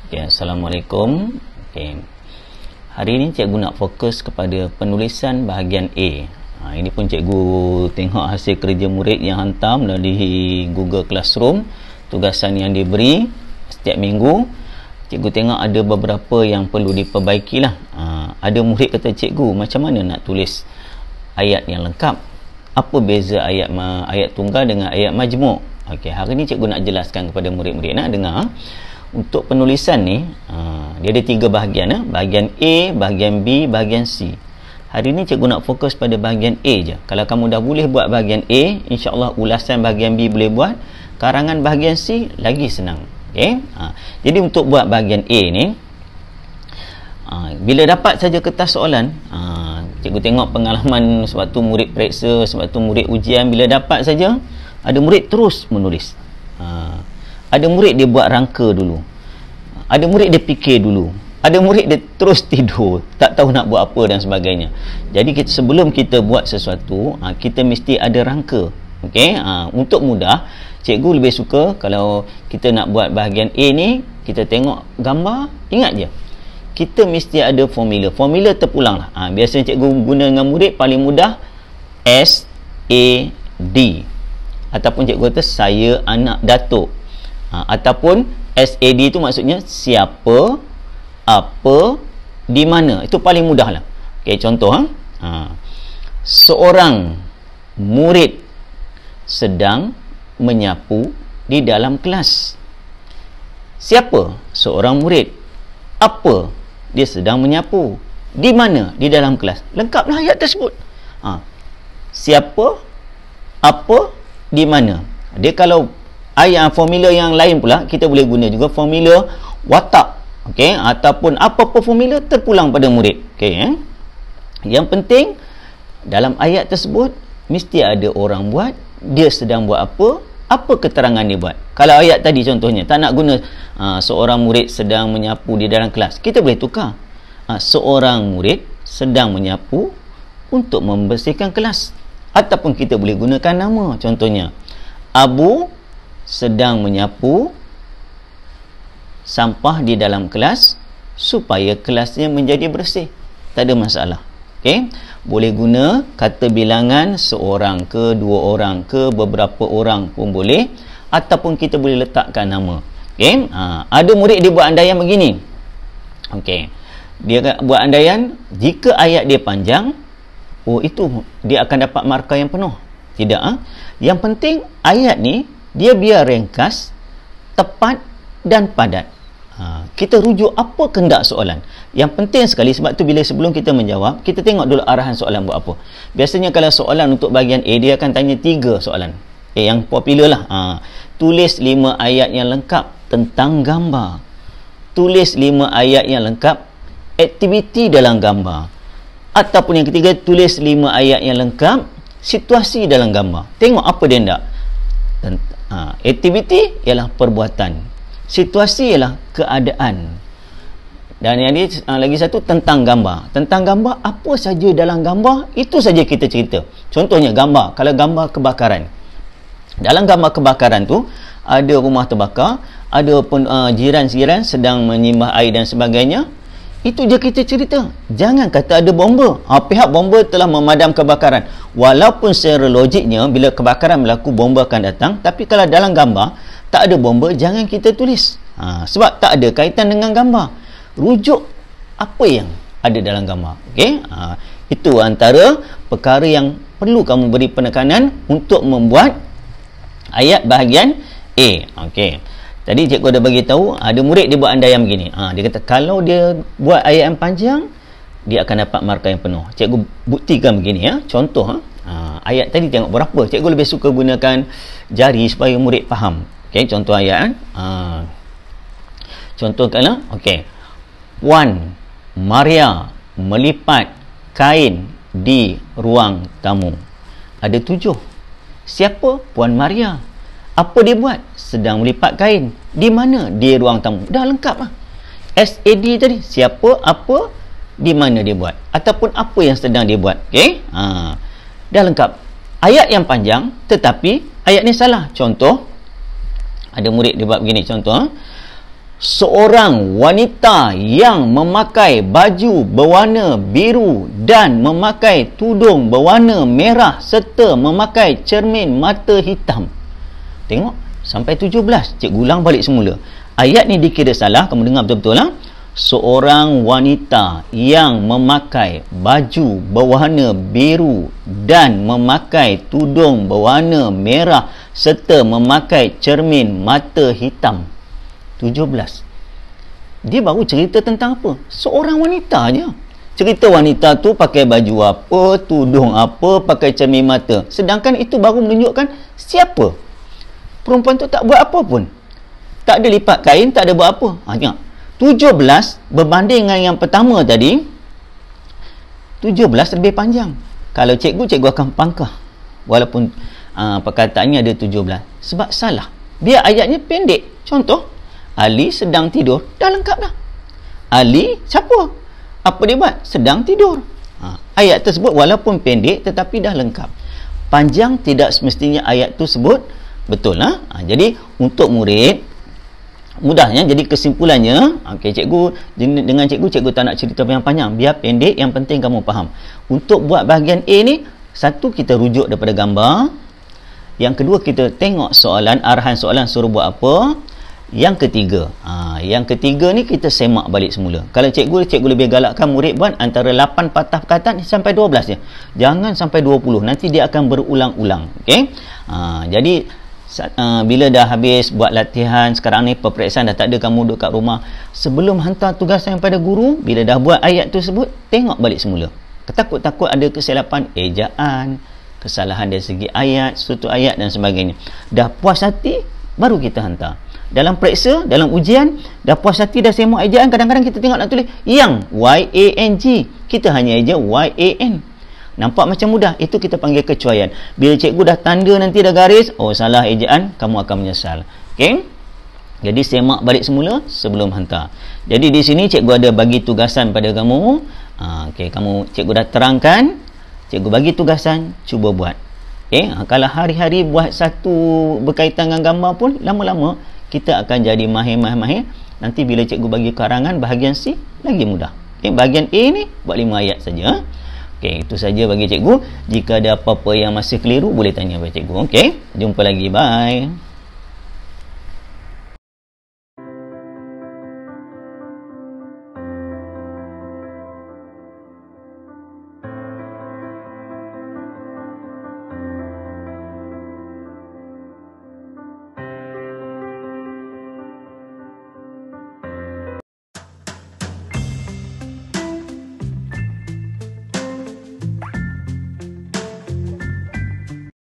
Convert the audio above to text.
Okay, Assalamualaikum. Okay. Hari ini cikgu nak fokus kepada penulisan bahagian A. Ini pun cikgu tengok hasil kerja murid yang hantar melalui Google Classroom, tugasan yang diberi setiap minggu. Cikgu tengok ada beberapa yang perlu diperbaikilah. Ada murid kata, cikgu, macam mana nak tulis ayat yang lengkap? Apa beza ayat tunggal dengan ayat majmuk? Okey, hari ni cikgu nak jelaskan kepada murid-murid. Nak dengar? Untuk penulisan ni, dia ada 3 bahagian. Bahagian A, bahagian B, bahagian C. Hari ni cikgu nak fokus pada bahagian A je. Kalau kamu dah boleh buat bahagian A, insya-Allah ulasan bahagian B boleh buat. Karangan bahagian C lagi senang. Okey. Jadi untuk buat bahagian A ni, bila dapat saja kertas soalan, cikgu tengok pengalaman sewaktu murid periksa, sewaktu murid ujian, bila dapat saja, ada murid terus menulis. Ada murid dia buat rangka dulu, ada murid dia fikir dulu, ada murid dia terus tidur, tak tahu nak buat apa dan sebagainya. Jadi sebelum kita buat sesuatu, kita mesti ada rangka. Okey, untuk mudah, cikgu lebih suka kalau kita nak buat bahagian A ni, kita tengok gambar, ingat je, kita mesti ada formula terpulang lah. Biasanya cikgu guna dengan murid paling mudah SAD, ataupun cikgu kata saya anak datuk, ataupun SAD itu maksudnya siapa, apa, di mana. Itu paling mudah lah. Okay, contoh, seorang murid sedang menyapu di dalam kelas. Siapa? Seorang murid. Apa? Dia sedang menyapu. Di mana? Di dalam kelas. Lengkaplah ayat tersebut. Siapa, apa, di mana. Dia kalau ayat formula yang lain pula, kita boleh guna juga formula watak. Okey, ataupun apa-apa formula terpulang pada murid. Okey, yang penting dalam ayat tersebut mesti ada orang buat, dia sedang buat apa keterangan dia buat. Kalau ayat tadi contohnya tak nak guna seorang murid sedang menyapu di dalam kelas, kita boleh tukar. Seorang murid sedang menyapu untuk membersihkan kelas, ataupun kita boleh gunakan nama. Contohnya, Abu sedang menyapu sampah di dalam kelas supaya kelasnya menjadi bersih. Tak ada masalah. Okey, boleh guna kata bilangan seorang ke, 2 orang ke, beberapa orang pun boleh, ataupun kita boleh letakkan nama. Okey, ada murid dia buat andaian begini. Okey, dia buat andaian jika ayat dia panjang, itu dia akan dapat markah yang penuh. Tidak. Yang penting ayat ni dia biar ringkas, tepat dan padat. Kita rujuk apa kehendak soalan. Yang penting sekali, sebab tu bila sebelum kita menjawab, kita tengok dulu arahan soalan buat apa. Biasanya kalau soalan untuk bahagian A, dia akan tanya 3 soalan. Yang popular lah. Tulis 5 ayat yang lengkap tentang gambar. Tulis 5 ayat yang lengkap aktiviti dalam gambar. Ataupun yang ketiga, tulis 5 ayat yang lengkap situasi dalam gambar. Tengok apa dia hendak. Aktiviti ialah perbuatan, situasi ialah keadaan, dan yang ni lagi satu tentang gambar. Tentang gambar, apa saja dalam gambar itu saja kita cerita. Contohnya gambar, kalau gambar kebakaran, dalam gambar kebakaran tu ada rumah terbakar, ada pun jiran-jiran sedang menyimbah air dan sebagainya. Itu je kita cerita. Jangan kata ada bomba. Pihak bomba telah memadam kebakaran. Walaupun secara logiknya bila kebakaran berlaku, bomba akan datang. Tapi kalau dalam gambar tak ada bomba, jangan kita tulis. Sebab tak ada kaitan dengan gambar. Rujuk apa yang ada dalam gambar. Okey? Itu antara perkara yang perlu kamu beri penekanan untuk membuat ayat bahagian A. Okey. Tadi cikgu dah bagi tahu, ada murid dia buat andaian begini. Dia kata kalau dia buat ayat yang panjang, dia akan dapat markah yang penuh. Cikgu buktikan begini ya. Contoh, ayat tadi tengok berapa. Cikgu lebih suka gunakan jari supaya murid faham. Okey, contoh ayat. Contohkanlah. Okey. Puan Maria melipat kain di ruang tamu. Ada 7. Siapa Puan Maria? Apa dia buat? Sedang melipat kain. Di mana? Di ruang tamu. Dah lengkap lah. SAD tadi. Siapa, apa, di mana dia buat. Ataupun apa yang sedang dia buat. Okey? Dah lengkap. Ayat yang panjang, tetapi ayat ni salah. Contoh, ada murid dia buat begini. Contoh, seorang wanita yang memakai baju berwarna biru dan memakai tudung berwarna merah serta memakai cermin mata hitam. Tengok sampai 17. Cikgu ulang balik semula. Ayat ni dikira salah, kamu dengar betul-betul lah. Seorang wanita yang memakai baju berwarna biru dan memakai tudung berwarna merah serta memakai cermin mata hitam. 17. Dia baru cerita tentang apa? Seorang wanita je. Cerita wanita tu pakai baju apa, tudung apa, pakai cermin mata. Sedangkan itu baru menunjukkan siapa. Perempuan tu tak buat apa pun. Tak ada lipat kain, tak ada buat apa. Tengok. 17 berbanding dengan yang pertama tadi, 17 lebih panjang. Kalau cikgu akan pangkah. Walaupun perkataannya ada 17. Sebab salah. Biar ayatnya pendek. Contoh, Ali sedang tidur. Dah lengkap dah. Ali siapa? Apa dia buat? Sedang tidur. Ayat tersebut walaupun pendek tetapi dah lengkap. Panjang tidak semestinya ayat tersebut betul lah. Jadi untuk murid mudahnya, jadi kesimpulannya, cikgu dengan cikgu tak nak cerita yang panjang, biar pendek, yang penting kamu faham. Untuk buat bahagian A ni, satu kita rujuk daripada gambar, yang kedua kita tengok soalan, arahan soalan suruh buat apa, yang ketiga ni kita semak balik semula. Kalau cikgu lebih galakkan murid buat antara 8 patah perkataan sampai 12 je, jangan sampai 20, nanti dia akan berulang-ulang. Okey, jadi bila dah habis buat latihan, sekarang ni peperiksaan dah tak ada, kamu duduk kat rumah, sebelum hantar tugasan pada guru, bila dah buat ayat tersebut, tengok balik semula. Takut-takut ada kesilapan ejaan, kesalahan dari segi ayat, struktur ayat dan sebagainya. Dah puas hati, baru kita hantar. Dalam periksa, dalam ujian, dah puas hati, dah semak ejaan, kadang-kadang kita tengok nak tulis yang Y-A-N-G, kita hanya eja Y-A-N. Nampak macam mudah, itu kita panggil kecuaian. Bila cikgu dah tanda nanti dah garis, oh salah ejaan, kamu akan menyesal. Okey? Jadi semak balik semula sebelum hantar. Jadi di sini cikgu ada bagi tugasan pada kamu. Okey, cikgu dah terangkan, cikgu bagi tugasan, cuba buat. Okey, kalau hari-hari buat satu berkaitan dengan gambar pun, lama-lama kita akan jadi mahir. Nanti bila cikgu bagi karangan bahagian C, lagi mudah. Okey, bahagian A ni buat 5 ayat saja. Okey, itu saja bagi cikgu. Jika ada apa-apa yang masih keliru, boleh tanya kepada cikgu. Okey, jumpa lagi. Bye.